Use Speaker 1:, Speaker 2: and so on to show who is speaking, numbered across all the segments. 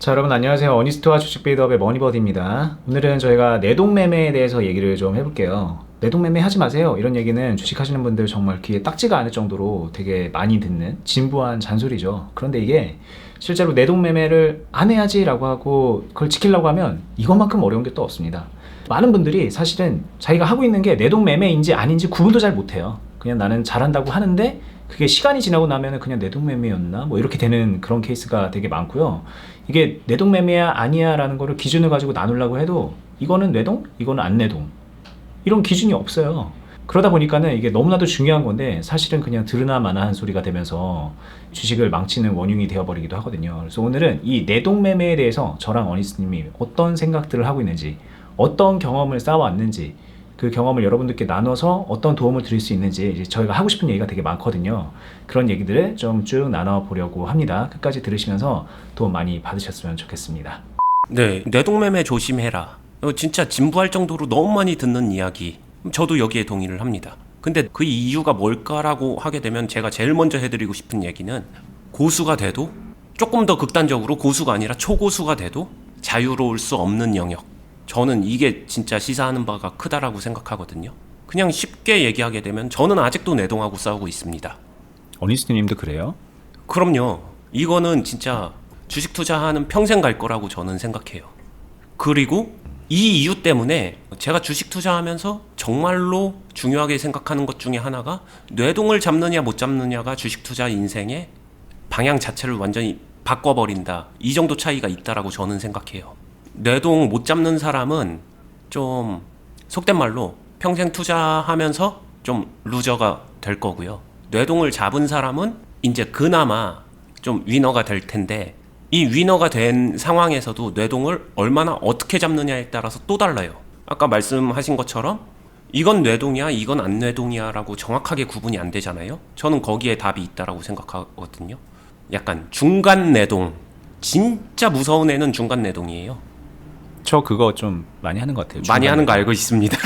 Speaker 1: 자, 여러분 안녕하세요. 어니스트와 주식 빌드업의 머니버디입니다. 오늘은 저희가 내동매매에 대해서 얘기를 좀 해볼게요. 내동매매 하지 마세요. 이런 얘기는 주식하시는 분들 정말 귀에 딱지가 않을 정도로 되게 많이 듣는 진부한 잔소리죠. 그런데 이게 실제로 내동매매를 안 해야지라고 하고 그걸 지키려고 하면 이것만큼 어려운 게 또 없습니다. 많은 분들이 사실은 자기가 하고 있는 게 내동매매인지 아닌지 구분도 잘 못해요. 그냥 나는 잘한다고 하는데 그게 시간이 지나고 나면은 그냥 내동매매였나? 뭐 이렇게 되는 그런 케이스가 되게 많고요. 이게 내동매매야 아니야 라는 거를 기준을 가지고 나누려고 해도 이거는 내동? 이거는 안 내동. 이런 기준이 없어요. 그러다 보니까는 이게 너무나도 중요한 건데 사실은 그냥 들으나 마나한 소리가 되면서 주식을 망치는 원흉이 되어버리기도 하거든요. 그래서 오늘은 이 내동매매에 대해서 저랑 어니스님이 어떤 생각들을 하고 있는지, 어떤 경험을 쌓아왔는지, 그 경험을 여러분들께 나눠서 어떤 도움을 드릴 수 있는지 이제 저희가 하고 싶은 얘기가 되게 많거든요. 그런 얘기들을 좀 쭉 나눠보려고 합니다. 끝까지 들으시면서 도움 많이 받으셨으면 좋겠습니다.
Speaker 2: 네, 뇌동매매 조심해라. 진짜 진부할 정도로 너무 많이 듣는 이야기. 저도 여기에 동의를 합니다. 근데 그 이유가 뭘까라고 하게 되면 제가 제일 먼저 해드리고 싶은 얘기는 고수가 돼도 조금 더 극단적으로 고수가 아니라 초고수가 돼도 자유로울 수 없는 영역. 저는 이게 진짜 시사하는 바가 크다라고 생각하거든요. 그냥 쉽게 얘기하게 되면 저는 아직도 내동하고 싸우고 있습니다.
Speaker 1: 어니스님도 그래요?
Speaker 2: 그럼요. 이거는 진짜 주식 투자하는 평생 갈 거라고 저는 생각해요. 그리고 이 이유 때문에 제가 주식 투자하면서 정말로 중요하게 생각하는 것 중에 하나가 뇌동을 잡느냐 못 잡느냐가 주식 투자 인생의 방향 자체를 완전히 바꿔버린다. 이 정도 차이가 있다라고 저는 생각해요. 뇌동 못 잡는 사람은 좀 속된 말로 평생 투자하면서 좀 루저가 될 거고요. 뇌동을 잡은 사람은 이제 그나마 좀 위너가 될 텐데 이 위너가 된 상황에서도 뇌동을 얼마나 어떻게 잡느냐에 따라서 또 달라요. 아까 말씀하신 것처럼 이건 뇌동이야 이건 안 뇌동이야 라고 정확하게 구분이 안 되잖아요. 저는 거기에 답이 있다라고 생각하거든요. 약간 중간 뇌동, 진짜 무서운 애는 중간 뇌동이에요.
Speaker 1: 저 그거 좀 많이 하는 것 같아요.
Speaker 2: 많이 하는 거 알고 있습니다.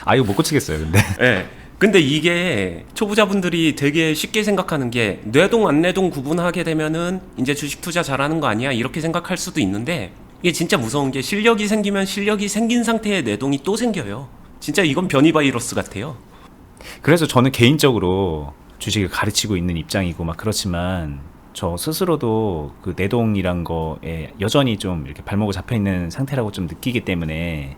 Speaker 1: 아, 이거 못 고치겠어요 근데.
Speaker 2: 네. 근데 이게 초보자분들이 되게 쉽게 생각하는 게 뇌동 안 뇌동 구분하게 되면은 이제 주식 투자 잘하는 거 아니야 이렇게 생각할 수도 있는데 이게 진짜 무서운 게 실력이 생기면 실력이 생긴 상태의 뇌동이 또 생겨요. 진짜 이건 변이 바이러스 같아요.
Speaker 1: 그래서 저는 개인적으로 주식을 가르치고 있는 입장이고 막 그렇지만 저 스스로도 그 내동이란 거에 여전히 좀 이렇게 발목을 잡혀 있는 상태라고 좀 느끼기 때문에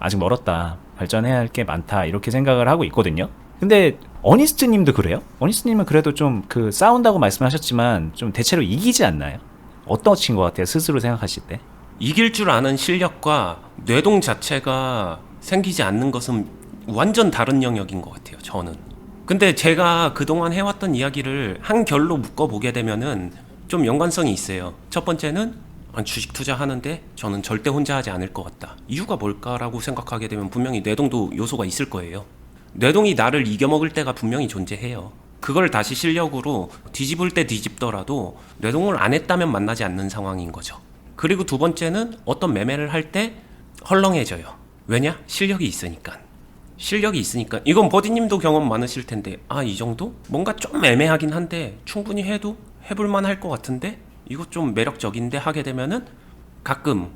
Speaker 1: 아직 멀었다. 발전해야 할 게 많다. 이렇게 생각을 하고 있거든요. 근데 어니스트 님도 그래요? 어니스트 님은 그래도 좀 그 싸운다고 말씀하셨지만 좀 대체로 이기지 않나요? 어떠신 것 같아요? 스스로 생각하실 때?
Speaker 2: 이길 줄 아는 실력과 뇌동 자체가 생기지 않는 것은 완전 다른 영역인 것 같아요. 저는. 근데 제가 그동안 해왔던 이야기를 한 결로 묶어보게 되면은 좀 연관성이 있어요. 첫 번째는 주식 투자하는데 저는 절대 혼자 하지 않을 것 같다. 이유가 뭘까라고 생각하게 되면 분명히 뇌동도 요소가 있을 거예요. 뇌동이 나를 이겨먹을 때가 분명히 존재해요. 그걸 다시 실력으로 뒤집을 때 뒤집더라도 뇌동을 안 했다면 만나지 않는 상황인 거죠. 그리고 두 번째는 어떤 매매를 할 때 헐렁해져요. 왜냐? 실력이 있으니까. 이건 버디님도 경험 많으실 텐데 이 정도? 뭔가 좀 애매하긴 한데 충분히 해도 해볼만 할 것 같은데 이거 좀 매력적인데 하게 되면은 가끔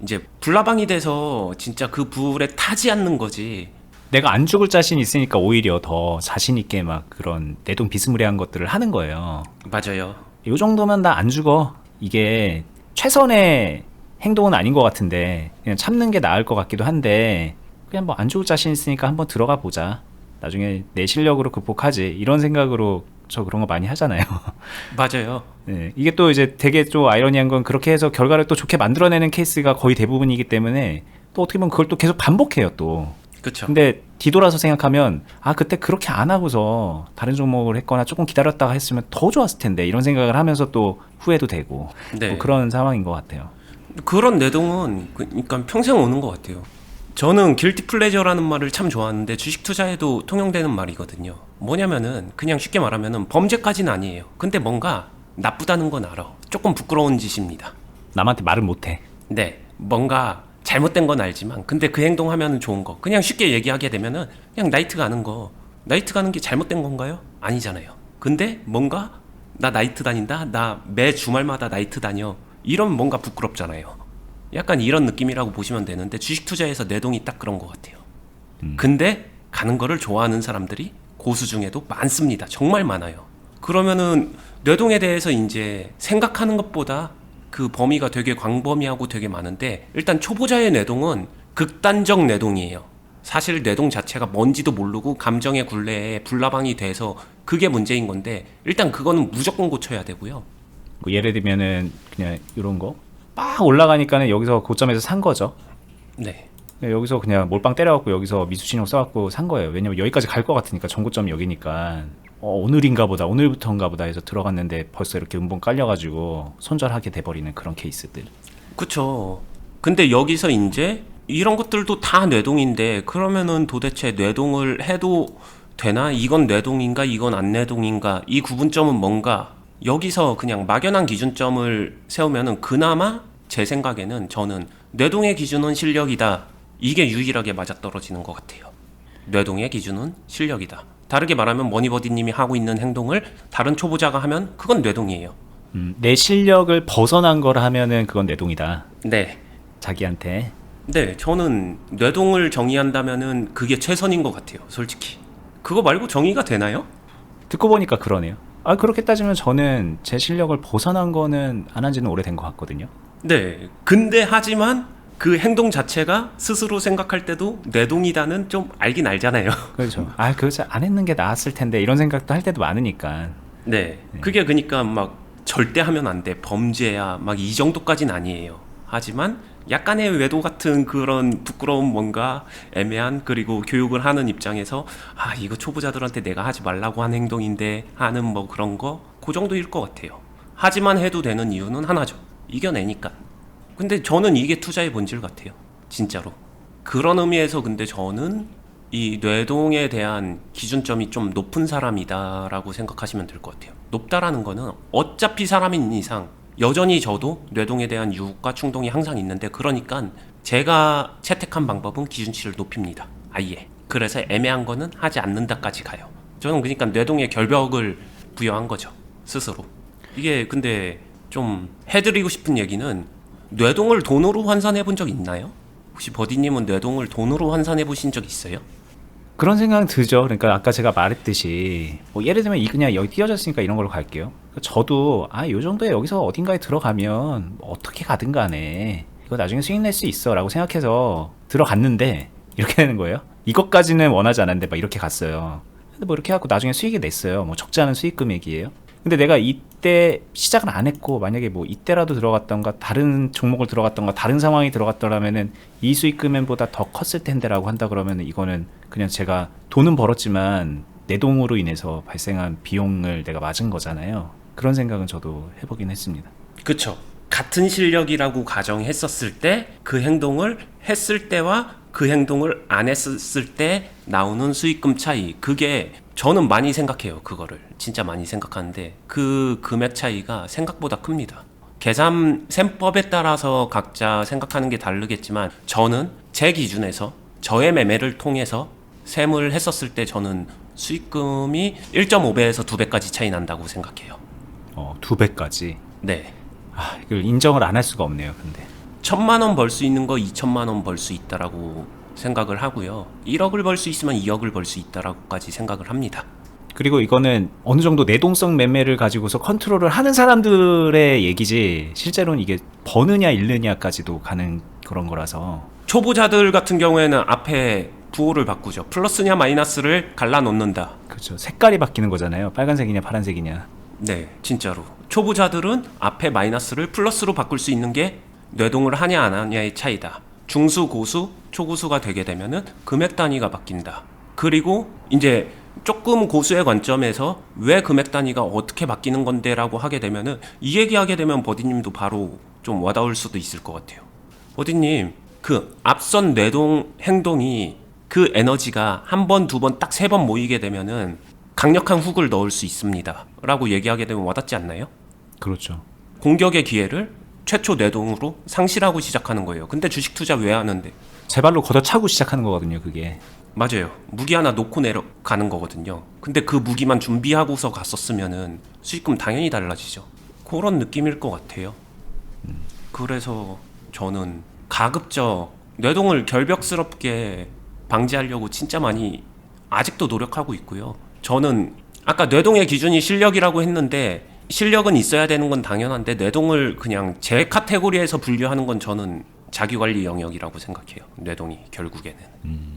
Speaker 2: 이제 불나방이 돼서 진짜 그 불에 타지 않는 거지.
Speaker 1: 내가 안 죽을 자신 있으니까 오히려 더 자신 있게 막 그런 내동 비스무리한 것들을 하는 거예요.
Speaker 2: 맞아요.
Speaker 1: 요 정도면 나 안 죽어. 이게 최선의 행동은 아닌 것 같은데 그냥 참는 게 나을 것 같기도 한데 그냥 뭐 안 죽을 자신 있으니까 한번 들어가 보자. 나중에 내 실력으로 극복하지. 이런 생각으로 저 그런 거 많이 하잖아요.
Speaker 2: 맞아요.
Speaker 1: 네, 이게 또 이제 되게 좀 아이러니한 건 그렇게 해서 결과를 또 좋게 만들어내는 케이스가 거의 대부분이기 때문에 또 어떻게 보면 그걸 또 계속 반복해요 또.
Speaker 2: 그쵸.
Speaker 1: 근데 뒤돌아서 생각하면 그때 그렇게 안 하고서 다른 종목을 했거나 조금 기다렸다가 했으면 더 좋았을 텐데 이런 생각을 하면서 또 후회도 되고
Speaker 2: 네.
Speaker 1: 뭐 그런 상황인 것 같아요.
Speaker 2: 그런 내동은 그러니까 평생 오는 것 같아요. 저는 길티 플레저라는 말을 참 좋아하는데 주식 투자에도 통용되는 말이거든요. 뭐냐면은 그냥 쉽게 말하면은 범죄까지는 아니에요. 근데 뭔가 나쁘다는 건 알아. 조금 부끄러운 짓입니다.
Speaker 1: 남한테 말을 못해.
Speaker 2: 네, 뭔가 잘못된 건 알지만 근데 그 행동하면 좋은 거. 그냥 쉽게 얘기하게 되면은 그냥 나이트 가는 게 잘못된 건가요? 아니잖아요. 근데 뭔가 나 나이트 다닌다? 나 매 주말마다 나이트 다녀. 이러면 뭔가 부끄럽잖아요. 약간 이런 느낌이라고 보시면 되는데 주식 투자에서 내동이 딱 그런 것 같아요. 근데 가는 거를 좋아하는 사람들이 고수 중에도 많습니다. 정말 많아요. 그러면은 뇌동에 대해서 이제 생각하는 것보다 그 범위가 되게 광범위하고 되게 많은데, 일단 초보자의 뇌동은 극단적 뇌동이에요. 사실 뇌동 자체가 뭔지도 모르고 감정의 굴레에 불나방이 돼서 그게 문제인 건데, 일단 그거는 무조건 고쳐야 되고요.
Speaker 1: 뭐 예를 들면은 그냥 이런 거 막 올라가니까는 여기서 고점에서 산 거죠.
Speaker 2: 네.
Speaker 1: 여기서 그냥 몰빵 때려갖고 여기서 미수신용 써갖고 산 거예요. 왜냐면 여기까지 갈 것 같으니까, 전고점이 여기니까. 오늘인가 보다, 오늘부터인가 보다 해서 들어갔는데 벌써 이렇게 음봉 깔려가지고 손절하게 돼버리는 그런 케이스들.
Speaker 2: 그쵸. 근데 여기서 이제 이런 것들도 다 뇌동인데, 그러면은 도대체 뇌동을 해도 되나? 이건 뇌동인가? 이건 안 뇌동인가? 이 구분점은 뭔가? 여기서 그냥 막연한 기준점을 세우면은 그나마 제 생각에는 저는 뇌동의 기준은 실력이다. 이게 유일하게 맞아떨어지는 것 같아요. 뇌동의 기준은 실력이다. 다르게 말하면 머니버디님이 하고 있는 행동을 다른 초보자가 하면 그건 뇌동이에요.
Speaker 1: 내 실력을 벗어난 걸 하면은 그건 내동이다.
Speaker 2: 네.
Speaker 1: 자기한테.
Speaker 2: 네, 저는 뇌동을 정의한다면은 그게 최선인 것 같아요. 솔직히. 그거 말고 정의가 되나요?
Speaker 1: 듣고 보니까 그러네요. 그렇게 따지면 저는 제 실력을 벗어난 거는 안 한 지는 오래된 것 같거든요.
Speaker 2: 네. 근데 하지만 그 행동 자체가 스스로 생각할 때도 뇌동이다는 좀 알긴 알잖아요.
Speaker 1: 그렇죠. 그거 안 했는 게 나았을 텐데 이런 생각도 할 때도 많으니까.
Speaker 2: 네. 그게 그러니까 막 절대 하면 안 돼. 범죄야. 막 이 정도까지는 아니에요. 하지만 약간의 외도 같은 그런 부끄러운, 뭔가 애매한, 그리고 교육을 하는 입장에서 이거 초보자들한테 내가 하지 말라고 한 행동인데 하는 뭐 그런 거, 그 정도일 것 같아요. 하지만 해도 되는 이유는 하나죠. 이겨내니까. 근데 저는 이게 투자의 본질 같아요. 진짜로. 그런 의미에서 근데 저는 이 뇌동에 대한 기준점이 좀 높은 사람이다라고 생각하시면 될 것 같아요. 높다라는 거는 어차피 사람인 이상 여전히 저도 뇌동에 대한 유혹과 충동이 항상 있는데, 그러니까 제가 채택한 방법은 기준치를 높입니다. 아예. 그래서 애매한 거는 하지 않는다까지 가요. 저는 그러니까 뇌동에 결벽을 부여한 거죠. 스스로. 이게 근데 좀 해드리고 싶은 얘기는, 뇌동을 돈으로 환산해 본 적 있나요? 혹시 버디님은 뇌동을 돈으로 환산해 보신 적 있어요?
Speaker 1: 그런 생각은 들죠. 그러니까 아까 제가 말했듯이 뭐 예를 들면 그냥 여기 띄어졌으니까 이런 걸로 갈게요. 저도 요 정도에 여기서 어딘가에 들어가면 뭐 어떻게 가든 간에 이거 나중에 수익 낼 수 있어 라고 생각해서 들어갔는데 이렇게 되는 거예요. 이것까지는 원하지 않았는데 막 이렇게 갔어요. 근데 뭐 이렇게 하고 나중에 수익이 냈어요. 뭐 적지 않은 수익 금액이에요. 근데 내가 이때 시작을 안 했고 만약에 뭐 이때라도 들어갔던가 다른 종목을 들어갔던가 다른 상황이 들어갔더라면은 이 수익 금액보다 더 컸을 텐데라고 한다 그러면은 이거는 그냥 제가 돈은 벌었지만 내동으로 인해서 발생한 비용을 내가 맞은 거잖아요. 그런 생각은 저도 해보긴 했습니다.
Speaker 2: 그쵸. 같은 실력이라고 가정했었을 때 그 행동을 했을 때와 그 행동을 안 했을 때 나오는 수익금 차이, 그게 저는 많이 생각해요. 그거를 진짜 많이 생각하는데 그 금액 차이가 생각보다 큽니다. 계산 셈법에 따라서 각자 생각하는 게 다르겠지만, 저는 제 기준에서 저의 매매를 통해서 셈을 했었을 때 저는 수익금이 1.5배에서 2배까지 차이 난다고 생각해요.
Speaker 1: 2배까지?
Speaker 2: 네.
Speaker 1: 이걸 인정을 안 할 수가 없네요. 근데
Speaker 2: 1,000만 원 벌 수 있는 거 2,000만 원 벌 수 있다라고 생각을 하고요. 1억을 벌 수 있으면 2억을 벌 수 있다라고까지 생각을 합니다.
Speaker 1: 그리고 이거는 어느 정도 내동성 매매를 가지고서 컨트롤을 하는 사람들의 얘기지, 실제로는 이게 버느냐 잃느냐까지도 가는 그런 거라서.
Speaker 2: 초보자들 같은 경우에는 앞에 부호를 바꾸죠. 플러스냐 마이너스를 갈라놓는다.
Speaker 1: 그렇죠. 색깔이 바뀌는 거잖아요. 빨간색이냐 파란색이냐.
Speaker 2: 네, 진짜로. 초보자들은 앞에 마이너스를 플러스로 바꿀 수 있는 게 뇌동을 하냐 안 하냐의 차이다. 중수, 고수, 초고수가 되게 되면은 금액 단위가 바뀐다. 그리고 이제 조금 고수의 관점에서 왜 금액 단위가 어떻게 바뀌는 건데라고 하게 되면은, 이 얘기하게 되면 버디님도 바로 좀 와닿을 수도 있을 것 같아요. 버디님, 그 앞선 뇌동 행동이 그 에너지가 한 번, 두 번, 딱 세 번 모이게 되면은 강력한 훅을 넣을 수 있습니다. 라고 얘기하게 되면 와닿지 않나요?
Speaker 1: 그렇죠.
Speaker 2: 공격의 기회를 최초 뇌동으로 상실하고 시작하는 거예요. 근데 주식 투자 왜 하는데?
Speaker 1: 제 발로 걷어차고 시작하는 거거든요, 그게.
Speaker 2: 맞아요. 무기 하나 놓고 내려가는 거거든요. 근데 그 무기만 준비하고서 갔었으면은 수익금 당연히 달라지죠. 그런 느낌일 것 같아요. 그래서 저는 가급적 뇌동을 결벽스럽게 방지하려고 진짜 많이 아직도 노력하고 있고요. 저는 아까 뇌동의 기준이 실력이라고 했는데 실력은 있어야 되는 건 당연한데 뇌동을 그냥 제 카테고리에서 분류하는 건 저는 자기관리 영역이라고 생각해요. 뇌동이 결국에는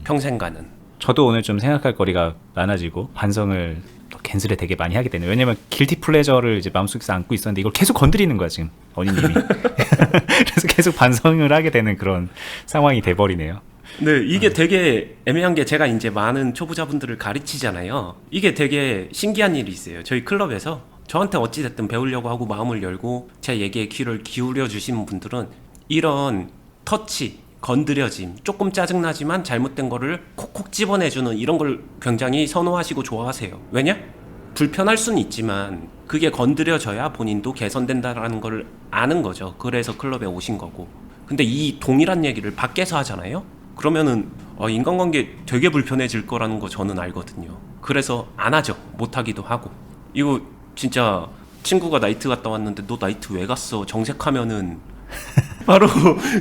Speaker 2: 평생 가는.
Speaker 1: 저도 오늘 좀 생각할 거리가 많아지고 반성을 캔슬에 되게 많이 하게 되네요. 왜냐면 길티 플레저를 이제 마음속에서 안고 있었는데 이걸 계속 건드리는 거야 지금 어니님이. 그래서 계속 반성을 하게 되는 그런 상황이 돼버리네요.
Speaker 2: 네, 이게 되게 애매한 게 제가 이제 많은 초보자분들을 가르치잖아요. 이게 되게 신기한 일이 있어요. 저희 클럽에서 저한테 어찌됐든 배우려고 하고 마음을 열고 제 얘기에 귀를 기울여 주시는 분들은 이런 터치, 건드려짐, 조금 짜증나지만 잘못된 거를 콕콕 집어내주는 이런 걸 굉장히 선호하시고 좋아하세요. 왜냐? 불편할 수는 있지만 그게 건드려져야 본인도 개선된다라는 걸 아는 거죠. 그래서 클럽에 오신 거고. 근데 이 동일한 얘기를 밖에서 하잖아요? 그러면은 인간관계 되게 불편해질 거라는 거 저는 알거든요. 그래서 안 하죠. 못 하기도 하고. 이거 진짜 친구가 나이트 갔다 왔는데 너 나이트 왜 갔어? 정색하면은 바로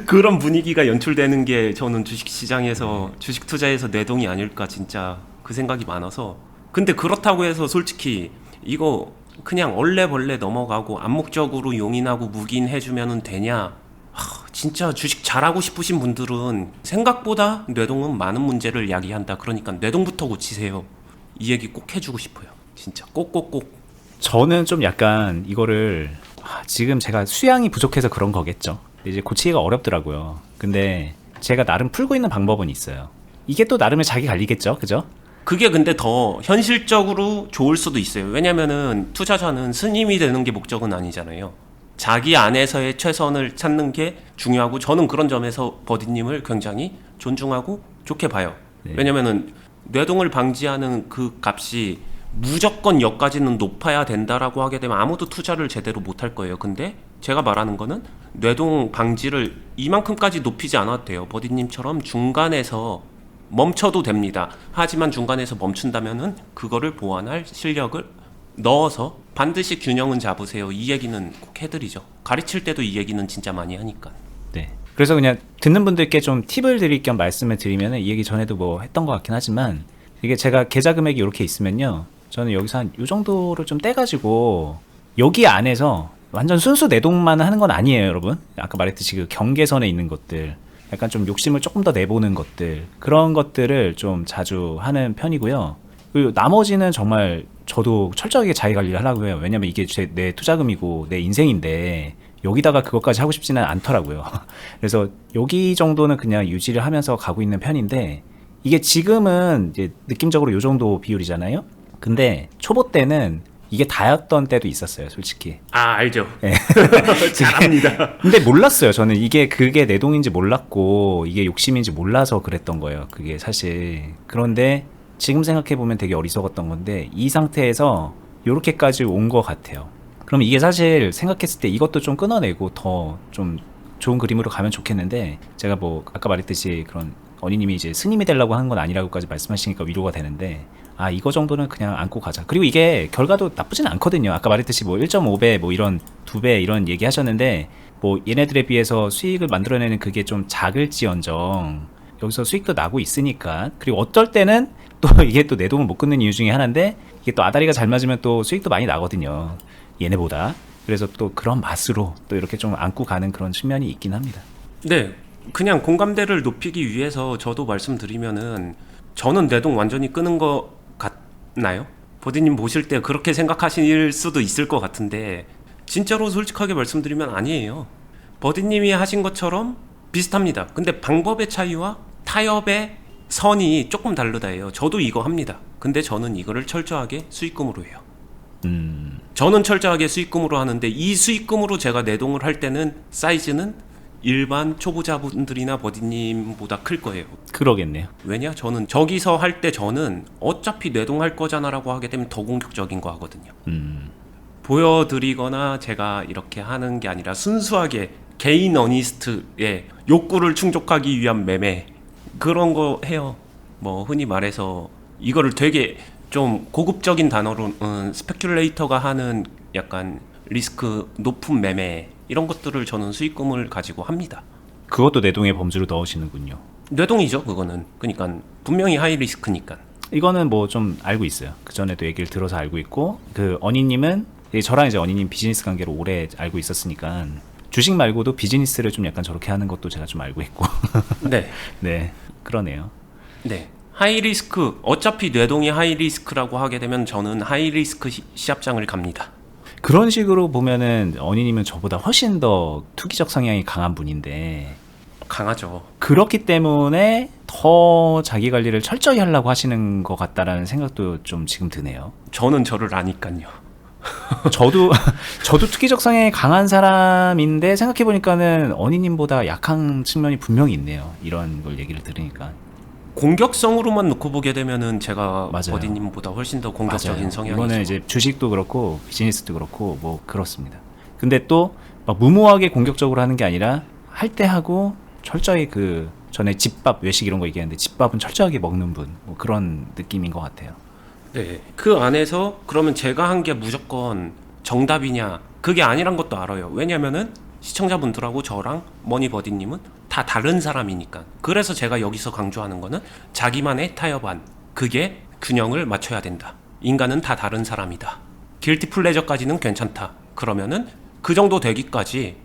Speaker 2: 그런 분위기가 연출되는 게 저는 주식시장에서 주식 투자에서 내동이 아닐까 진짜 그 생각이 많아서. 근데 그렇다고 해서 솔직히 이거 그냥 얼레벌레 넘어가고 암묵적으로 용인하고 묵인해주면 되냐? 진짜 주식 잘하고 싶으신 분들은 생각보다 뇌동은 많은 문제를 야기한다. 그러니까 뇌동부터 고치세요. 이 얘기 꼭 해주고 싶어요. 진짜 꼭꼭꼭.
Speaker 1: 저는 좀 약간 이거를 지금 제가 수양이 부족해서 그런 거겠죠. 이제 고치기가 어렵더라고요. 근데 제가 나름 풀고 있는 방법은 있어요. 이게 또 나름의 자기 관리겠죠, 그죠?
Speaker 2: 그게 근데 더 현실적으로 좋을 수도 있어요. 왜냐면은 투자자는 스님이 되는 게 목적은 아니잖아요. 자기 안에서의 최선을 찾는 게 중요하고 저는 그런 점에서 버디님을 굉장히 존중하고 좋게 봐요.
Speaker 1: 네.
Speaker 2: 왜냐면은 뇌동을 방지하는 그 값이 무조건 여기까지는 높아야 된다라고 하게 되면 아무도 투자를 제대로 못할 거예요. 근데 제가 말하는 거는 뇌동 방지를 이만큼까지 높이지 않아도 돼요. 버디님처럼 중간에서 멈춰도 됩니다. 하지만 중간에서 멈춘다면은 그거를 보완할 실력을 넣어서 반드시 균형은 잡으세요. 이 얘기는 꼭 해드리죠. 가르칠 때도 이 얘기는 진짜 많이 하니까.
Speaker 1: 네. 그래서 그냥 듣는 분들께 좀 팁을 드릴 겸 말씀을 드리면 이 얘기 전에도 뭐 했던 것 같긴 하지만 이게 제가 계좌 금액이 이렇게 있으면요. 저는 여기서 한 이 정도를 좀 떼가지고 여기 안에서 완전 순수 내동만 하는 건 아니에요, 여러분. 아까 말했듯이 그 경계선에 있는 것들, 약간 좀 욕심을 조금 더 내보는 것들, 그런 것들을 좀 자주 하는 편이고요. 그리고 나머지는 정말 저도 철저하게 자기 관리를 하려고 해요. 왜냐면 이게 내 투자금이고 내 인생인데 여기다가 그것까지 하고 싶지는 않더라고요. 그래서 여기 정도는 그냥 유지를 하면서 가고 있는 편인데 이게 지금은 이제 느낌적으로 요 정도 비율이잖아요. 근데 초보 때는 이게 다였던 때도 있었어요, 솔직히.
Speaker 2: 알죠.
Speaker 1: 네.
Speaker 2: 잘합니다.
Speaker 1: 근데 몰랐어요. 저는 그게 내동인지 몰랐고 이게 욕심인지 몰라서 그랬던 거예요. 그게 사실. 그런데 지금 생각해보면 되게 어리석었던 건데 이 상태에서 요렇게까지 온 것 같아요. 그럼 이게 사실 생각했을 때 이것도 좀 끊어내고 더 좀 좋은 그림으로 가면 좋겠는데 제가 뭐 아까 말했듯이 그런 어니님이 이제 스님이 되려고 하는 건 아니라고까지 말씀하시니까 위로가 되는데 이거 정도는 그냥 안고 가자. 그리고 이게 결과도 나쁘진 않거든요. 아까 말했듯이 뭐 1.5배 뭐 이런 2배 이런 얘기 하셨는데 뭐 얘네들에 비해서 수익을 만들어내는 그게 좀 작을지언정 여기서 수익도 나고 있으니까. 그리고 어떨 때는 또 이게 또 내 돈을 못 끊는 이유 중에 하나인데 이게 또 아다리가 잘 맞으면 또 수익도 많이 나거든요. 얘네보다. 그래서 또 그런 맛으로 또 이렇게 좀 안고 가는 그런 측면이 있긴 합니다.
Speaker 2: 네, 그냥 공감대를 높이기 위해서 저도 말씀드리면은 저는 내동 완전히 끄는 거 같나요? 버디님 보실 때 그렇게 생각하실 수도 있을 것 같은데 진짜로 솔직하게 말씀드리면 아니에요. 버디님이 하신 것처럼 비슷합니다. 근데 방법의 차이와 타협의 선이 조금 다르다예요. 저도 이거 합니다. 근데 저는 이거를 철저하게 수익금으로 해요. 저는 철저하게 수익금으로 하는데 이 수익금으로 제가 내동을 할 때는 사이즈는 일반 초보자분들이나 버디님보다 클 거예요.
Speaker 1: 그러겠네요.
Speaker 2: 왜냐? 저는 저기서 할 때 저는 어차피 내동할 거잖아라고 하게 되면 더 공격적인 거 하거든요. 보여드리거나 제가 이렇게 하는 게 아니라 순수하게 개인 어니스트의 욕구를 충족하기 위한 매매 그런 거 해요. 뭐 흔히 말해서 이거를 되게 좀 고급적인 단어로 스페큘레이터가 하는 약간 리스크 높은 매매 이런 것들을 저는 수익금을 가지고 합니다.
Speaker 1: 그것도 내동의 범주로 넣으시는군요.
Speaker 2: 뇌동이죠, 그거는. 그러니까 분명히 하이 리스크니까.
Speaker 1: 이거는 뭐 좀 알고 있어요. 그 전에도 얘기를 들어서 알고 있고, 그 어니님은 저랑 이제 어니님 비즈니스 관계로 오래 알고 있었으니까 주식 말고도 비즈니스를 좀 약간 저렇게 하는 것도 제가 좀 알고 있고.
Speaker 2: 네.
Speaker 1: 네, 그러네요.
Speaker 2: 네. 하이 리스크, 어차피 뇌동이 하이 리스크라고 하게 되면 저는 하이 리스크 시합장을 갑니다.
Speaker 1: 그런 식으로 보면은 어니님은 저보다 훨씬 더 투기적 성향이 강한 분인데
Speaker 2: 강하죠.
Speaker 1: 그렇기 때문에 더 자기 관리를 철저히 하려고 하시는 것 같다라는 생각도 좀 지금 드네요.
Speaker 2: 저는 저를 아니깐요.
Speaker 1: 저도 투기적 성향이 강한 사람인데 생각해 보니까는 어니님보다 약한 측면이 분명히 있네요. 이런 걸 얘기를 들으니까.
Speaker 2: 공격성으로만 놓고 보게 되면은 제가
Speaker 1: 맞아요.
Speaker 2: 버디님보다 훨씬 더 공격적인
Speaker 1: 맞아요.
Speaker 2: 성향이죠.
Speaker 1: 이거는 이제 주식도 그렇고 비즈니스도 그렇고 뭐 그렇습니다. 근데 또 막 무모하게 공격적으로 하는 게 아니라 할 때 하고 철저히 그 전에 집밥 외식 이런 거 얘기했는데 집밥은 철저하게 먹는 분 뭐 그런 느낌인 것 같아요.
Speaker 2: 네. 그 안에서 그러면 제가 한 게 무조건 정답이냐? 그게 아니란 것도 알아요. 왜냐면은 시청자분들하고 저랑 머니버디님은 다 다른 사람이니까. 그래서 제가 여기서 강조하는 거는 자기만의 타협안. 그게 균형을 맞춰야 된다. 인간은 다 다른 사람이다. 길티 플레저까지는 괜찮다. 그러면은 그 정도 되기까지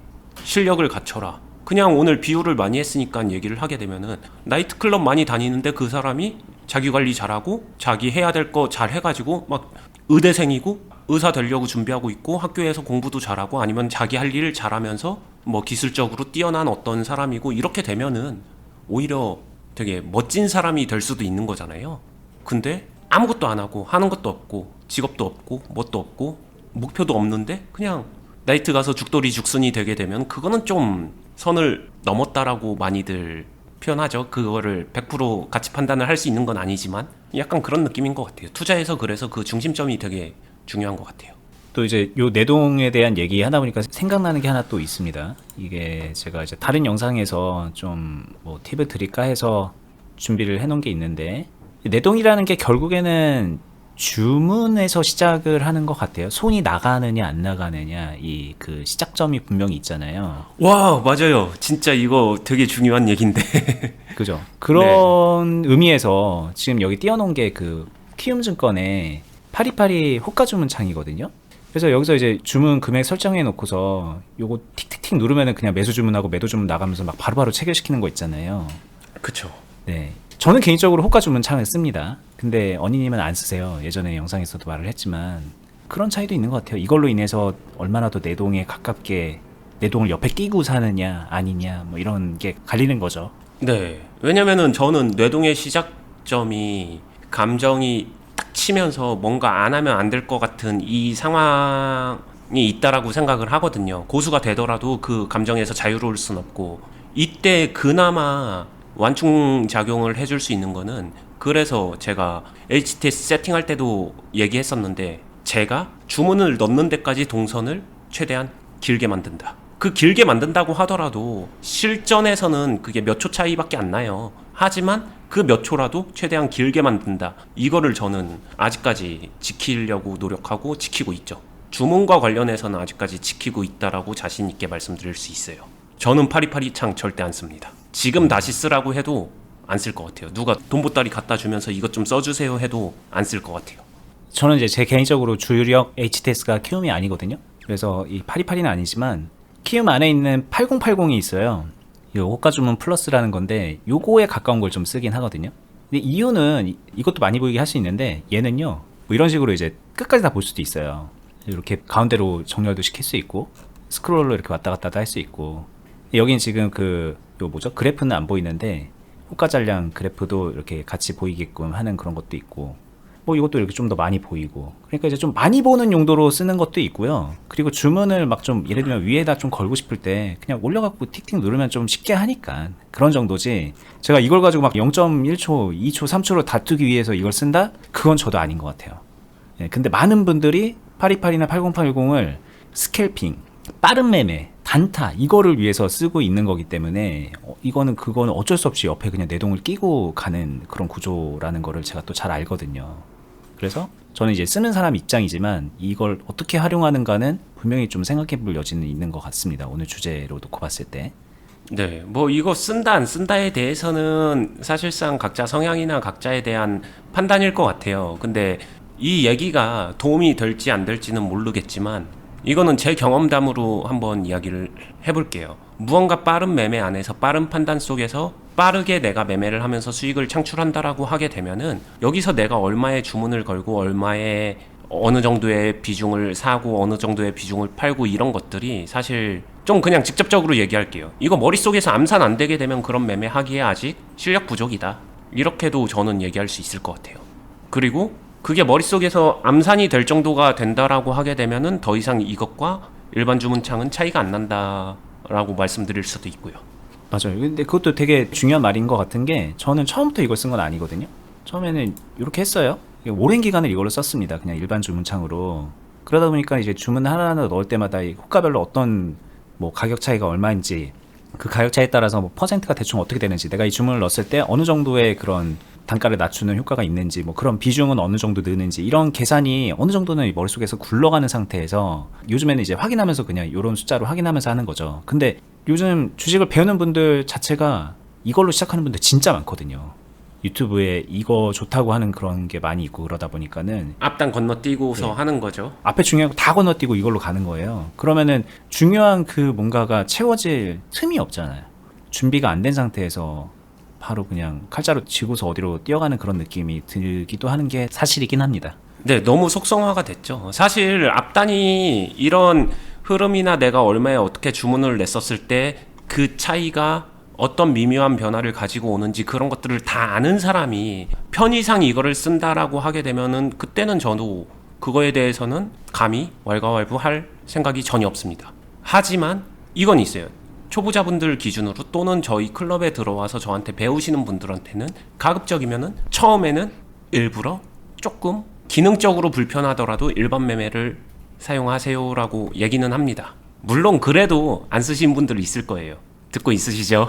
Speaker 2: 실력을 갖춰라. 그냥 오늘 비유를 많이 했으니까 얘기를 하게 되면은 나이트클럽 많이 다니는데 그 사람이 자기 관리 잘하고 자기 해야 될 거 잘 해가지고 막 의대생이고 의사 되려고 준비하고 있고 학교에서 공부도 잘하고 아니면 자기 할 일 잘하면서 뭐 기술적으로 뛰어난 어떤 사람이고 이렇게 되면은 오히려 되게 멋진 사람이 될 수도 있는 거잖아요. 근데 아무것도 안 하고 하는 것도 없고 직업도 없고 뭣도 없고 목표도 없는데 그냥 나이트 가서 죽돌이 죽순이 되게 되면 그거는 좀 선을 넘었다라고 많이들 표현하죠. 그거를 100% 가치 판단을 할 수 있는 건 아니지만 약간 그런 느낌인 것 같아요. 투자에서 그래서 그 중심점이 되게 중요한 것 같아요.
Speaker 1: 또 이제 요 내동에 대한 얘기 하다 보니까 생각나는 게 하나 또 있습니다. 이게 제가 이제 다른 영상에서 좀 뭐 팁을 드릴까 해서 준비를 해놓은 게 있는데 내동이라는 게 결국에는 주문에서 시작을 하는 것 같아요. 손이 나가느냐 안 나가느냐 이 그 시작점이 분명히 있잖아요.
Speaker 2: 와, 맞아요. 진짜 이거 되게 중요한 얘기인데.
Speaker 1: 그죠? 그런 의미에서 지금 여기 띄워놓은 게 그 키움증권의 파리파리 호가 주문 창이거든요. 그래서 여기서 이제 주문 금액 설정해 놓고서 요거 틱틱틱 누르면은 그냥 매수 주문하고 매도 주문 나가면서 막 바로바로 체결시키는 거 있잖아요.
Speaker 2: 그쵸.
Speaker 1: 네. 저는 개인적으로 호가 주문 창을 씁니다. 근데 어니님은 안 쓰세요. 예전에 영상에서도 말을 했지만 그런 차이도 있는 것 같아요. 이걸로 인해서 얼마나 더 내동에 가깝게 내동을 옆에 끼고 사느냐 아니냐 뭐 이런 게 갈리는 거죠.
Speaker 2: 네. 왜냐면은 저는 뇌동의 시작점이 감정이 딱 치면서 뭔가 안 하면 안 될 것 같은 이 상황이 있다라고 생각을 하거든요. 고수가 되더라도 그 감정에서 자유로울 순 없고 이때 그나마 완충 작용을 해줄 수 있는 거는 그래서 제가 HTS 세팅할 때도 얘기했었는데 제가 주문을 넣는 데까지 동선을 최대한 길게 만든다. 그 길게 만든다고 하더라도 실전에서는 그게 몇 초 차이밖에 안 나요. 하지만 그 몇 초라도 최대한 길게 만든다. 이거를 저는 아직까지 지키려고 노력하고 지키고 있죠. 주문과 관련해서는 아직까지 지키고 있다라고 자신 있게 말씀드릴 수 있어요. 저는 파리파리 창 절대 안 씁니다. 지금 다시 쓰라고 해도 안 쓸 것 같아요. 누가 돈 보따리 갖다 주면서 이것 좀 써주세요 해도 안 쓸 것 같아요.
Speaker 1: 저는 이제 제 개인적으로 주력 HTS가 키움이 아니거든요. 그래서 이 파리파리는 아니지만 키움 안에 있는 8080이 있어요. 이 호가 주문 플러스라는 건데 요거에 가까운 걸 좀 쓰긴 하거든요. 근데 이유는 이것도 많이 보이게 할 수 있는데 얘는요 뭐 이런 식으로 이제 끝까지 다 볼 수도 있어요. 이렇게 가운데로 정렬도 시킬 수 있고 스크롤로 이렇게 왔다 갔다 할 수 있고 여긴 지금 그 요 뭐죠 그래프는 안 보이는데 호가 잔량 그래프도 이렇게 같이 보이게끔 하는 그런 것도 있고 뭐 이것도 이렇게 좀 더 많이 보이고 그러니까 이제 좀 많이 보는 용도로 쓰는 것도 있고요. 그리고 주문을 막 좀 예를 들면 위에다 좀 걸고 싶을 때 그냥 올려갖고 틱틱 누르면 좀 쉽게 하니까 그런 정도지 제가 이걸 가지고 막 0.1초, 2초, 3초로 다투기 위해서 이걸 쓴다? 그건 저도 아닌 것 같아요. 근데 많은 분들이 파리파리나 8080을 스캘핑, 빠른 매매, 단타 이거를 위해서 쓰고 있는 거기 때문에 이거는 그거는 어쩔 수 없이 옆에 그냥 내동을 끼고 가는 그런 구조라는 거를 제가 또 잘 알거든요. 그래서 저는 이제 쓰는 사람 입장이지만 이걸 어떻게 활용하는가는 분명히 좀 생각해 볼 여지는 있는 것 같습니다. 오늘 주제로 놓고 봤을 때.
Speaker 2: 네, 뭐 이거 쓴다 안 쓴다에 대해서는 사실상 각자 성향이나 각자에 대한 판단일 것 같아요. 근데 이 얘기가 도움이 될지 안 될지는 모르겠지만 이거는 제 경험담으로 한번 이야기를 해볼게요. 무언가 빠른 매매 안에서 빠른 판단 속에서 빠르게 내가 매매를 하면서 수익을 창출한다라고 하게 되면은 여기서 내가 얼마의 주문을 걸고 얼마의 어느 정도의 비중을 사고 어느 정도의 비중을 팔고 이런 것들이 사실 좀 그냥 직접적으로 얘기할게요. 이거 머릿속에서 암산 안 되게 되면 그런 매매 하기에 아직 실력 부족이다. 이렇게도 저는 얘기할 수 있을 것 같아요. 그리고 그게 머릿속에서 암산이 될 정도가 된다라고 하게 되면은 더 이상 이것과 일반 주문창은 차이가 안 난다라고 말씀드릴 수도 있고요.
Speaker 1: 맞아요. 근데 그것도 되게 중요한 말인 것 같은 게 저는 처음부터 이걸 쓴 건 아니거든요. 처음에는 이렇게 했어요. 오랜 기간을 이걸로 썼습니다. 그냥 일반 주문창으로. 그러다 보니까 이제 주문 하나하나 넣을 때마다 이 호가별로 어떤 뭐 가격 차이가 얼마인지 그 가격 차이에 따라서 뭐 퍼센트가 대충 어떻게 되는지 내가 이 주문을 넣었을 때 어느 정도의 그런 단가를 낮추는 효과가 있는지 뭐 그런 비중은 어느 정도 느는지 이런 계산이 어느 정도는 머릿속에서 굴러가는 상태에서 요즘에는 이제 확인하면서 그냥 이런 숫자로 확인하면서 하는 거죠. 근데 요즘 주식을 배우는 분들 자체가 이걸로 시작하는 분들 진짜 많거든요. 유튜브에 이거 좋다고 하는 그런 게 많이 있고 그러다 보니까는
Speaker 2: 앞단 건너뛰고서 하는 거죠.
Speaker 1: 앞에 중요한 거 다 건너뛰고 이걸로 가는 거예요. 그러면은 중요한 그 뭔가가 채워질 틈이 없잖아요. 준비가 안 된 상태에서 바로 그냥 칼자루 쥐고서 어디로 뛰어가는 그런 느낌이 들기도 하는 게 사실이긴 합니다.
Speaker 2: 네, 너무 속성화가 됐죠. 사실 앞단이 이런 흐름이나 내가 얼마에 어떻게 주문을 냈었을 때 그 차이가 어떤 미묘한 변화를 가지고 오는지 그런 것들을 다 아는 사람이 편의상 이거를 쓴다라고 하게 되면은 그때는 저도 그거에 대해서는 감히 왈가왈부할 생각이 전혀 없습니다. 하지만 이건 있어요. 초보자분들 기준으로 또는 저희 클럽에 들어와서 저한테 배우시는 분들한테는 가급적이면은 처음에는 일부러 조금 기능적으로 불편하더라도 일반 매매를 사용하세요라고 얘기는 합니다. 물론 그래도 안 쓰신 분들 있을 거예요. 듣고 있으시죠?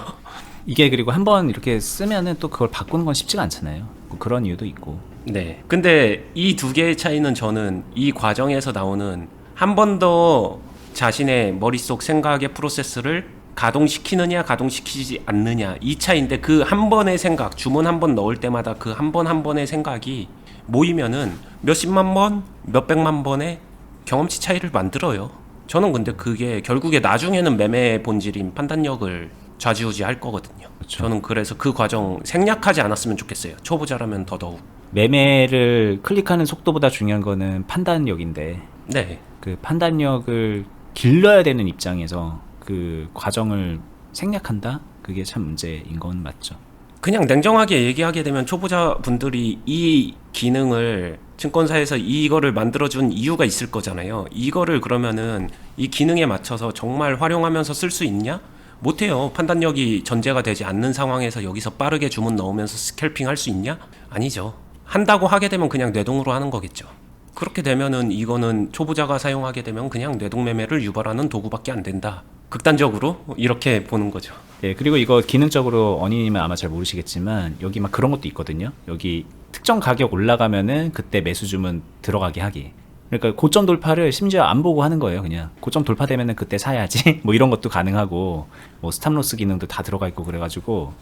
Speaker 1: 이게 그리고 한번 이렇게 쓰면은 또 그걸 바꾸는 건 쉽지가 않잖아요. 뭐 그런 이유도 있고.
Speaker 2: 네. 근데 이 두 개의 차이는 저는 이 과정에서 나오는 한 번 더 자신의 머릿속 생각의 프로세스를 가동시키느냐 가동시키지 않느냐 이 차이인데 그 한 번의 생각 주문 한 번 넣을 때마다 그 한 번 한 번의 생각이 모이면은 몇십만 번 몇백만 번의 경험치 차이를 만들어요. 저는 근데 그게 결국에 나중에는 매매의 본질인 판단력을 좌지우지할 거거든요.
Speaker 1: 그렇죠.
Speaker 2: 저는 그래서 그 과정 생략하지 않았으면 좋겠어요. 초보자라면 더더욱.
Speaker 1: 매매를 클릭하는 속도보다 중요한 거는 판단력인데
Speaker 2: 네.
Speaker 1: 그 판단력을 길러야 되는 입장에서 그 과정을 생략한다? 그게 참 문제인 건 맞죠.
Speaker 2: 그냥 냉정하게 얘기하게 되면 초보자분들이 이 기능을 증권사에서 이거를 만들어준 이유가 있을 거잖아요. 이거를 그러면은 이 기능에 맞춰서 정말 활용하면서 쓸 수 있냐? 못해요. 판단력이 전제가 되지 않는 상황에서 여기서 빠르게 주문 넣으면서 스캘핑 할 수 있냐? 아니죠. 한다고 하게 되면 그냥 뇌동으로 하는 거겠죠. 그렇게 되면은 이거는 초보자가 사용하게 되면 그냥 뇌동매매를 유발하는 도구밖에 안 된다. 극단적으로 이렇게 보는 거죠.
Speaker 1: 예, 그리고 이거 기능적으로 언니님은 아마 잘 모르시겠지만 여기 막 그런 것도 있거든요. 여기 특정 가격 올라가면은 그때 매수 주문 들어가게 하기. 그러니까 고점 돌파를 심지어 안 보고 하는 거예요. 그냥 고점 돌파되면은 그때 사야지. 뭐 이런 것도 가능하고 뭐 스탑로스 기능도 다 들어가 있고 그래가지고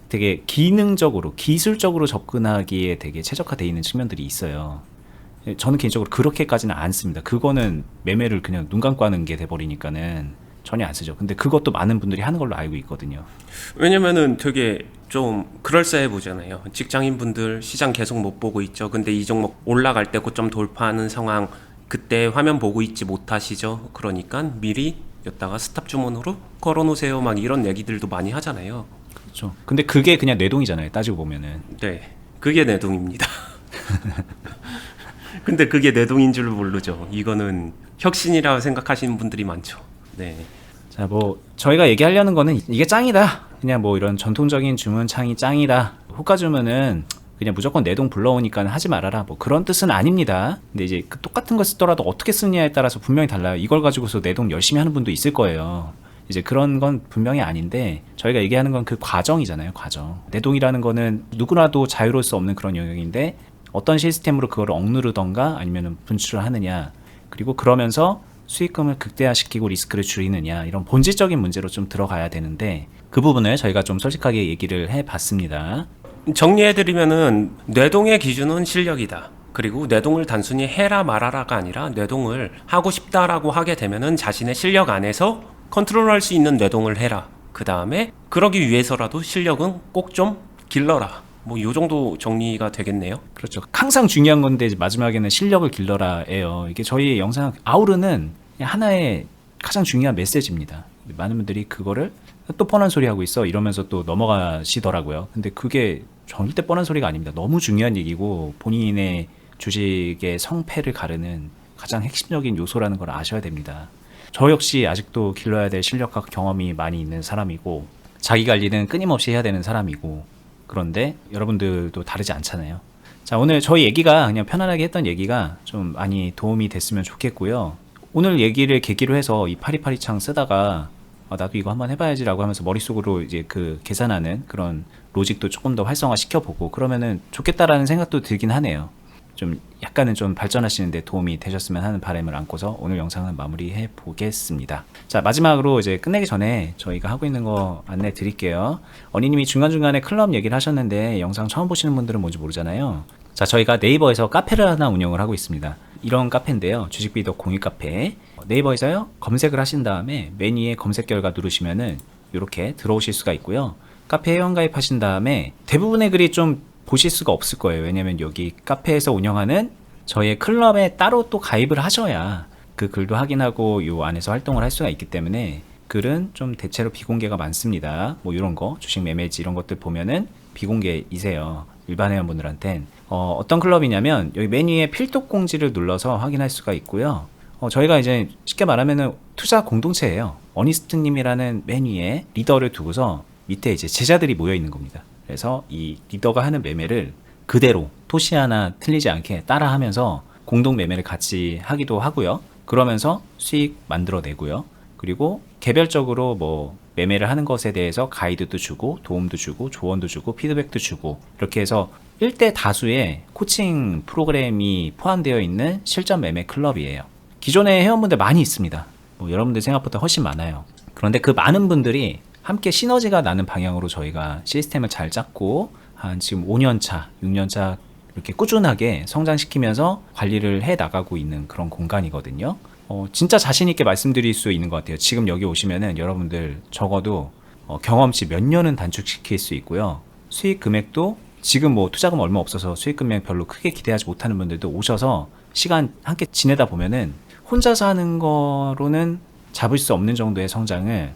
Speaker 1: 되게 기능적으로 기술적으로 접근하기에 되게 최적화되어 있는 측면들이 있어요. 저는 개인적으로 그렇게까지는 안 씁니다. 그거는 매매를 그냥 눈 감고 하는 게 돼버리니까는 전혀 안 쓰죠. 근데 그것도 많은 분들이 하는 걸로 알고 있거든요.
Speaker 2: 왜냐면은 되게 좀 그럴싸해 보잖아요. 직장인분들 시장 계속 못 보고 있죠. 근데 이 종목 올라갈 때 고점 돌파하는 상황 그때 화면 보고 있지 못하시죠. 그러니까 미리 여기다가 스탑 주문으로 걸어놓으세요. 막 이런 얘기들도 많이 하잖아요.
Speaker 1: 그렇죠. 근데 그게 그냥 뇌동이잖아요. 따지고 보면은.
Speaker 2: 네, 그게 내동입니다. 근데 그게 내동인 줄 모르죠. 이거는 혁신이라고 생각하시는 분들이 많죠. 네.
Speaker 1: 자, 뭐 저희가 얘기하려는 거는 이게 짱이다. 그냥 뭐 이런 전통적인 주문창이 짱이다. 호가 주문은 그냥 무조건 내동 불러오니까 하지 말아라. 뭐 그런 뜻은 아닙니다. 근데 이제 그 똑같은 걸 쓰더라도 어떻게 쓰느냐에 따라서 분명히 달라요. 이걸 가지고서 내동 열심히 하는 분도 있을 거예요. 이제 그런 건 분명히 아닌데 저희가 얘기하는 건 그 과정이잖아요. 과정. 내동이라는 거는 누구라도 자유로울 수 없는 그런 영역인데 어떤 시스템으로 그걸 억누르던가 아니면 분출을 하느냐, 그리고 그러면서 수익금을 극대화시키고 리스크를 줄이느냐, 이런 본질적인 문제로 좀 들어가야 되는데 그 부분을 저희가 좀 솔직하게 얘기를 해봤습니다.
Speaker 2: 정리해드리면은 뇌동의 기준은 실력이다. 그리고 뇌동을 단순히 해라 말아라가 아니라 뇌동을 하고 싶다라고 하게 되면은 자신의 실력 안에서 컨트롤할 수 있는 뇌동을 해라. 그 다음에 그러기 위해서라도 실력은 꼭 좀 길러라. 뭐 요 정도 정리가 되겠네요.
Speaker 1: 그렇죠. 항상 중요한 건데 이제 마지막에는 실력을 길러라예요. 이게 저희 영상 아우르는 그냥 하나의 가장 중요한 메시지입니다. 많은 분들이 그거를 또 뻔한 소리 하고 있어 이러면서 또 넘어가시더라고요. 근데 그게 절대 뻔한 소리가 아닙니다. 너무 중요한 얘기고 본인의 주식의 성패를 가르는 가장 핵심적인 요소라는 걸 아셔야 됩니다. 저 역시 아직도 길러야 될 실력과 경험이 많이 있는 사람이고 자기 관리는 끊임없이 해야 되는 사람이고, 그런데 여러분들도 다르지 않잖아요. 자, 오늘 저희 얘기가 그냥 편안하게 했던 얘기가 좀 많이 도움이 됐으면 좋겠고요. 오늘 얘기를 계기로 해서 이 파리파리창 쓰다가 나도 이거 한번 해봐야지라고 하면서 머릿속으로 이제 그 계산하는 그런 로직도 조금 더 활성화 시켜보고 그러면은 좋겠다라는 생각도 들긴 하네요. 좀 약간은 좀 발전하시는데 도움이 되셨으면 하는 바람을 안고서 오늘 영상은 마무리해 보겠습니다. 자, 마지막으로 이제 끝내기 전에 저희가 하고 있는 거 안내 드릴게요. 언니님이 중간중간에 클럽 얘기를 하셨는데 영상 처음 보시는 분들은 뭔지 모르잖아요. 자, 저희가 네이버에서 카페를 하나 운영을 하고 있습니다. 이런 카페인데요. 주식비더 공유 카페. 네이버에서요, 검색을 하신 다음에 맨 위에 검색 결과 누르시면은 이렇게 들어오실 수가 있고요. 카페 회원 가입하신 다음에 대부분의 글이 좀 보실 수가 없을 거예요. 왜냐면 여기 카페에서 운영하는 저의 클럽에 따로 또 가입을 하셔야 그 글도 확인하고 요 안에서 활동을 할 수가 있기 때문에 글은 좀 대체로 비공개가 많습니다. 뭐 이런 거, 주식 매매지 이런 것들 보면은 비공개이세요. 일반 회원분들한텐. 어떤 클럽이냐면 여기 맨 위에 필독 공지를 눌러서 확인할 수가 있고요. 저희가 이제 쉽게 말하면은 투자 공동체예요. 어니스트님이라는 맨 위에 리더를 두고서 밑에 이제 제자들이 모여 있는 겁니다. 그래서 이 리더가 하는 매매를 그대로 토시 하나 틀리지 않게 따라하면서 공동 매매를 같이 하기도 하고요. 그러면서 수익 만들어내고요. 그리고 개별적으로 뭐 매매를 하는 것에 대해서 가이드도 주고 도움도 주고 조언도 주고 피드백도 주고 이렇게 해서 1대 다수의 코칭 프로그램이 포함되어 있는 실전 매매 클럽이에요. 기존에 회원분들 많이 있습니다. 뭐 여러분들 생각보다 훨씬 많아요. 그런데 그 많은 분들이 함께 시너지가 나는 방향으로 저희가 시스템을 잘 짰고 한 지금 5년차, 6년차 이렇게 꾸준하게 성장시키면서 관리를 해 나가고 있는 그런 공간이거든요. 진짜 자신 있게 말씀드릴 수 있는 것 같아요. 지금 여기 오시면은 여러분들 적어도 경험치 몇 년은 단축시킬 수 있고요. 수익 금액도 지금 뭐 투자금 얼마 없어서 수익 금액 별로 크게 기대하지 못하는 분들도 오셔서 시간 함께 지내다 보면은 혼자서 하는 거로는 잡을 수 없는 정도의 성장을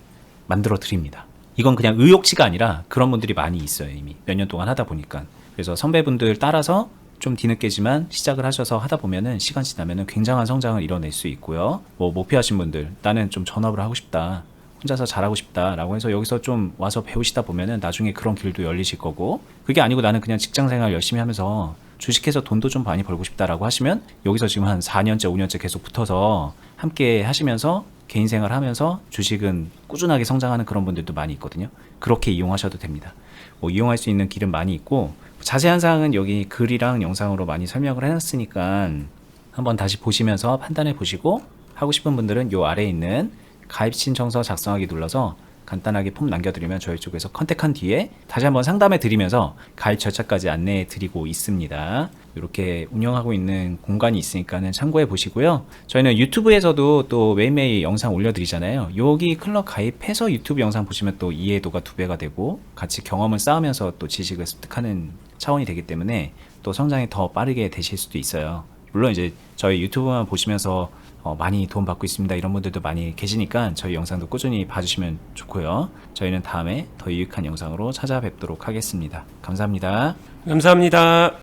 Speaker 1: 만들어 드립니다. 이건 그냥 의욕치가 아니라 그런 분들이 많이 있어요. 이미 몇 년 동안 하다 보니까. 그래서 선배분들 따라서 좀 뒤늦게지만 시작을 하셔서 하다 보면은 시간 지나면은 굉장한 성장을 이뤄낼 수 있고요. 뭐 목표하신 분들, 나는 좀 전업을 하고 싶다, 혼자서 잘하고 싶다라고 해서 여기서 좀 와서 배우시다 보면은 나중에 그런 길도 열리실 거고, 그게 아니고 나는 그냥 직장생활 열심히 하면서 주식해서 돈도 좀 많이 벌고 싶다라고 하시면 여기서 지금 한 4년째 5년째 계속 붙어서 함께 하시면서 개인 생활 하면서 주식은 꾸준하게 성장하는 그런 분들도 많이 있거든요. 그렇게 이용하셔도 됩니다. 뭐 이용할 수 있는 길은 많이 있고 자세한 사항은 여기 글이랑 영상으로 많이 설명을 해놨으니까 한번 다시 보시면서 판단해 보시고, 하고 싶은 분들은 요 아래에 있는 가입 신청서 작성하기 눌러서 간단하게 폼 남겨드리면 저희 쪽에서 컨택한 뒤에 다시 한번 상담해 드리면서 가입 절차까지 안내해 드리고 있습니다. 이렇게 운영하고 있는 공간이 있으니까는 참고해 보시고요. 저희는 유튜브에서도 또 매일매일 영상 올려드리잖아요. 여기 클럽 가입해서 유튜브 영상 보시면 또 이해도가 2배가 되고 같이 경험을 쌓으면서 또 지식을 습득하는 차원이 되기 때문에 또 성장이 더 빠르게 되실 수도 있어요. 물론 이제 저희 유튜브만 보시면서 많이 도움 받고 있습니다 이런 분들도 많이 계시니까 저희 영상도 꾸준히 봐주시면 좋고요. 저희는 다음에 더 유익한 영상으로 찾아뵙도록 하겠습니다. 감사합니다.
Speaker 2: 감사합니다.